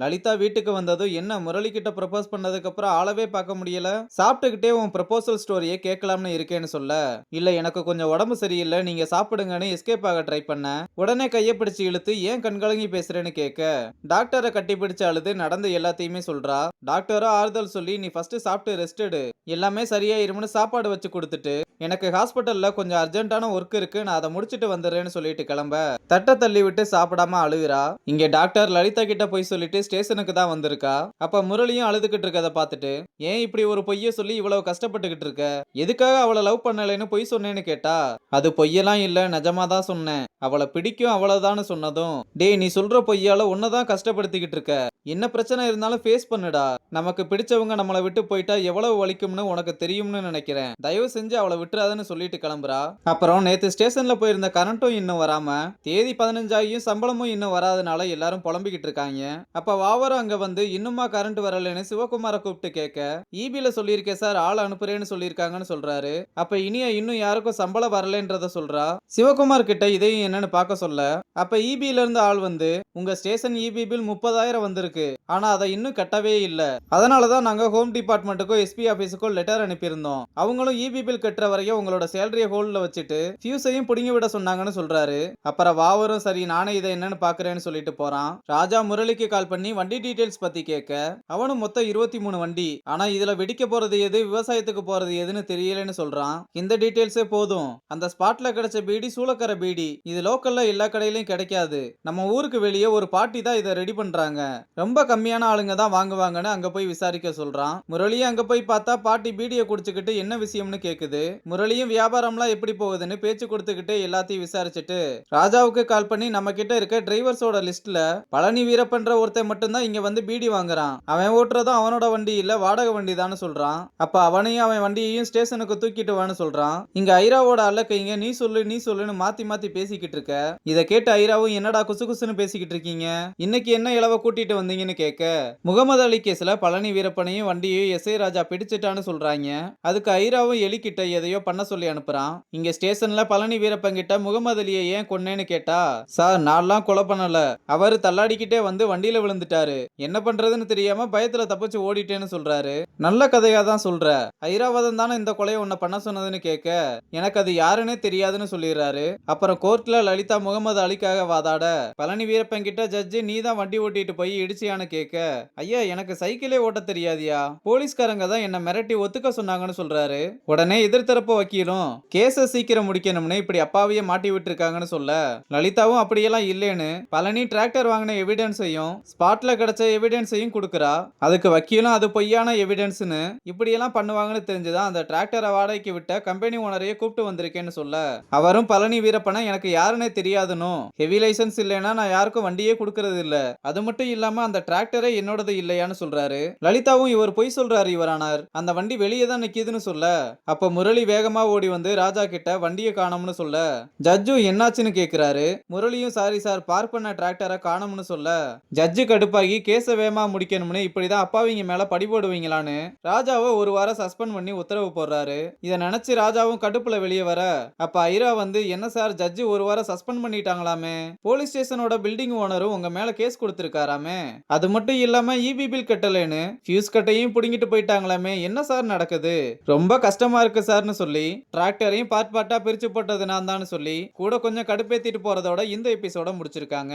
லலிதா வீட்டுக்கு வந்ததும் என்ன முரளி கிட்ட ப்ரப்போஸ் பண்ணதுக்கு அப்புறம் ஆளவே பார்க்க முடியல, சாப்பிட்டுக்கிட்டே உன் ப்ரப்போசல் ஸ்டோரியை கேட்கலாம்னு இருக்கேன்னு சொல்ல, இல்ல எனக்கு கொஞ்சம் உடம்பு சரியில்லை நீங்க சாப்பிடுங்கன்னு எஸ்கேப் ஆக ட்ரை பண்ண, உடனே கையை பிடிச்சு இழுத்து ஏன் கண்கலங்கி பேசுறேன்னு கேட்க, டாக்டரை கட்டி பிடிச்சு அழுது நடந்த எல்லாத்தையுமே சொல்றா. டாக்டரோ ஆறுதல் சொல்லி நீ ஃபர்ஸ்ட் சாப்பிட்டு ரெஸ்ட் எடு, எல்லாமே சரியாயிரும்னு சாப்பாடு வச்சு கொடுத்துட்டு, எனக்கு ஹாஸ்பிட்டல்ல கொஞ்சம் அர்ஜென்ட்டான ஒர்க் இருக்கு நான் அதை முடிச்சிட்டு வந்துடுறேன்னு சொல்லிட்டு கிளம்ப, தட்டை தள்ளி விட்டு சாப்பிடாம அழுகுறா. இங்க டாக்டர் லலிதா கிட்ட போய் சொல்லிட்டு ஸ்டேஷனுக்கு தான் வந்திருக்கா. அப்ப முரளியும் அழுதுகிட்டு இருக்கதை பார்த்துட்டு, ஏன் இப்படி ஒரு பொய்ய சொல்லி இவ்வளவு கஷ்டப்பட்டுக்கிட்டு இருக்க, எதுக்காக அவளை லவ் பண்ணலைன்னு பொய் சொன்னேன்னு கேட்டா, அது பொய்யெல்லாம் இல்ல நிஜமா தான் சொன்னேன், அவளை பிடிக்கும் அவ்வளவுதான்னு சொன்னதும், டேய் நீ சொல்ற பொய்யால உன்னதான் கஷ்டப்படுத்திக்கிட்டு இருக்க, என்ன பிரச்சனை இருந்தாலும் ஃபேஸ் பண்ணுடா, நமக்கு பிடிச்சவங்க நம்மளை விட்டு போயிட்டா எவ்வளவு வலிக்கும்னு உனக்கு தெரியும்னு நினைக்கிறேன், தயவு செஞ்சு அவளை விட்டுறாதுன்னு சொல்லிட்டு கிளம்புறா. அப்புறம் நேத்து ஸ்டேஷன்ல போயிருந்த கரண்ட்டும் இன்னும் வராம, தேதி 15 ஆகியும் சம்பளமும் இன்னும் வராதனால எல்லாரும் புலம்பிக்கிட்டு இருக்காங்க. அப்ப வாவரும் அங்க வந்து இன்னுமா கரண்ட் வரலன்னு சிவகுமார கூப்பிட்டு கேட்க, ஈபில சொல்லியிருக்கேன் சார் ஆள் அனுப்புறேன்னு சொல்லியிருக்காங்கன்னு சொல்றாரு. அப்ப இனியா இன்னும் யாருக்கும் சம்பளம் வரலன்றத சொல்றா. சிவகுமார் கிட்ட இதையும் என்னன்னு பார்க்க சொல்ல, அப்ப ஈபில இருந்து ஆள் வந்து உங்க ஸ்டேஷன் ஈபி பில் 30,000 வந்திருக்கு, ஆனா அதை இன்னும் கட்டவே இல்ல, அதனாலதான் நாங்க ஹோம் டிபார்ட்மெண்ட்டுக்கும் எஸ்பி ஆபீஸுக்கும் லெட்டர் அனுப்பியிருந்தோம், அவங்களும் ஈபி பில் கட்டுற வரையும் உங்களோட சேலரிய ஹோல்ட்ல வச்சுட்டு ஃபியூஸையும் புடுங்கி விட சொன்னாங்கன்னு சொல்றாரு. அப்புறம் வாவரும் சரி நானே இதை என்னன்னு பாக்குறேன்னு சொல்லிட்டு போறான். ராஜா முரளிக்கு கால் பண்ணி வண்டி டீடைல்ஸ் பத்தி கேட்க, அவனும் மொத்தம் 23 வண்டி, ஆனா இதுல வெடிக்க போறது எது விவசாயத்துக்கு போறது எதுன்னு தெரியலன்னு சொல்றான். இந்த டீடைல்ஸே போதும், அந்த ஸ்பாட்ல கிடைச்ச பீடி சூளக்கரை பீடி, இது லோக்கல்ல எல்லா கடையிலயும் கிடைக்காது, நம்ம ஊருக்கு வெளியே ஒரு பார்ட்டி தான் இதை ரெடி பண்றாங்க, ரொம்ப கம்மியான ஆளுங்க தான் வாங்குவாங்கன்னு அங்க போய் விசாரிக்க சொல்றான். முரளியும் அங்க போய் பார்த்தா பாட்டி பீடியை குடிச்சுக்கிட்டு என்ன விஷயம்னு கேக்குது. முரளியும் வியாபாரம்லாம் எப்படி போகுதுன்னு பேச்சு கொடுத்துக்கிட்டு எல்லாத்தையும் விசாரிச்சுட்டு ராஜாவுக்கு கால் பண்ணி நம்ம கிட்ட இருக்க டிரைவர்ஸோட லிஸ்ட்ல பழனி வீரப்பன்ற ஒருத்தன் மட்டும்தான் இங்க வந்து பீடி வாங்குறான், அவன் ஓட்டுறதும் அவனோட வண்டி இல்ல வாடகை வண்டி தான் சொல்றான். அப்ப அவனையும் அவன் வண்டியையும் ஸ்டேஷனுக்கு தூக்கிட்டு வான்னு சொல்றான். இங்க ஐராவோட அல்லக்கைங்க நீ சொல்லு நீ சொல்லுன்னு மாத்தி மாத்தி பேசிக்கிட்டு இருக்க. இத கேட்டு ஐராவும் என்னடா குசு குசுன்னு பேசிக்கிட்டு இருக்கீங்க, இன்னைக்கு என்ன இளவ கூட்டிட்டு வந்தீங்கன்னு கேட்க, முகமது அலி கேஸ்ல பழனி வீரப்பனையும் வண்டியையும் எஸ்ஐ ராஜா பிடிச்சிட்டான்னு சொல்றாங்க. அதுக்கு ஐராவும் எலிக்கிட்ட எதையோ பண்ண சொல்லி அனுப்புறான். இங்க ஸ்டேஷன்ல பழனி வீரப்பன் கிட்ட முகமது அலியை ஏன் கொன்னேன்னு கேட்டா, சார் நான்லாம் கொலை பண்ணல, அவரு தள்ளாடிக்கிட்டே வந்து வண்டியில விழுந்துட்டாரு, என்ன பண்றதுன்னு தெரியாம பயத்துல தப்பிச்சு ஓடிட்டேன்னு சொல்றாரு. நல்ல கதையா தான் சொல்ற, ஐராவதம் தானே இந்த கொலையை உன்னை பண்ண சொன்னதுன்னு கேட்க, எனக்கு அது யாருன்னே தெரியாதுன்னு சொல்லிடுறாரு. அப்புறம் கோர்ட்ல லலிதா முகமது அலிக்காக வாதாட, பழனி வீரப்பன் கிட்ட ஜட்ஜி நீ தான் வண்டி ஓட்டிட்டு போய் இடிச்சியான்னு கேட்க, ஐயா எனக்கு சைக்கிளே ஓட்ட தெரியாதியா, போலீஸ்காரங்க தான் என்ன மிரட்டி ஒத்துக்க சொன்னாங்கன்னு சொல்றாரு. உடனே எதிர்த்தரப்பு வக்கீலும் கேஸ சீக்கிரம் முடிக்கணும்னு இப்படி அப்பாவையே மாட்டி விட்டு இருக்காங்கன்னு சொல்ல, லலிதாவும் அப்படியெல்லாம் இல்லேன்னு பழனி டிராக்டர் வாங்கின எவிடன்ஸையும் ஸ்பாட்ல கிடைச்ச எவிடன்ஸையும் கொடுக்கறா. அதுக்கு வக்கீலும் அது பொய்யான எவிடன்ஸ்னு இப்படியெல்லாம் பண்ணுவாங்கன்னு தெரிஞ்சுதான் அந்த டிராக்டரை வாடகைக்கு விட்ட கம்பெனி ஓனரையே கூப்பிட்டு வந்திருக்கேன்னு சொல்ல, அவரும் பழனி வீரப்பனை எனக்கு யாருன்னே தெரியாதுன்னு, ஹெவி லைசன்ஸ் இல்லைன்னா நான் யாருக்கும் வண்டியே கொடுக்கறது இல்ல, அது மட்டும் இல்லாம அந்த டிராக்டரே என்னோடது இல்லையான்னு சொல்றாரு. லலிதாவும் இவர் பொய் சொல்றாரு இவரானார், அந்த வண்டி வெளியே தான் நிக்குதுன்னு சொல்ல, அப்ப முரளி வேகமா ஓடி வந்து ராஜா கிட்ட வண்டியை காணோம்னு சொல்ல, ஜட்ஜும் என்னாச்சுன்னு கேக்குறாரு. முரளியும் சாரி சார் பார்க் பண்ண டிராக்டரை காணோம்னு சொல்ல, ஜட்ஜு கடுப்பாகி கேஸ வேகமா முடிக்கணும்னு இப்படிதான் அப்பாவிங்க மேல படி போடுவீங்களான்னு ராஜாவை ஒரு வாரம் சஸ்பெண்ட் பண்ணி உத்தரவு போடுறாரு. இதை நினைச்சு ராஜாவும் கடுப்புல வெளியே வர, அப்ப ஐரா வந்து என்ன சார் ஜட்ஜு ஒரு வாரம் சஸ்பெண்ட் பண்ணிட்டாங்களாமே, போலீஸ் ஸ்டேஷனோட பில்டிங் ஓனரும் உங்க மேல கேஸ் கொடுத்திருக்காராமே, அது மட்டும் இல்லாம இபி பில் கட்டலன்னு ஃபியூஸ் கட்டையும் புடுங்கிட்டு போயிட்டாங்களாமே, என்ன சார் நடக்குது, ரொம்ப கஷ்டமா இருக்கு சார்னு சொல்லி டிராக்டரையும் பார்ட் பார்ட்டா பிரிச்சு போட்டது நான் தான் சொல்லி கூட கொஞ்சம் கடுப்பேத்திட்டு போறதோட இந்த எபிசோட முடிச்சிருக்காங்க.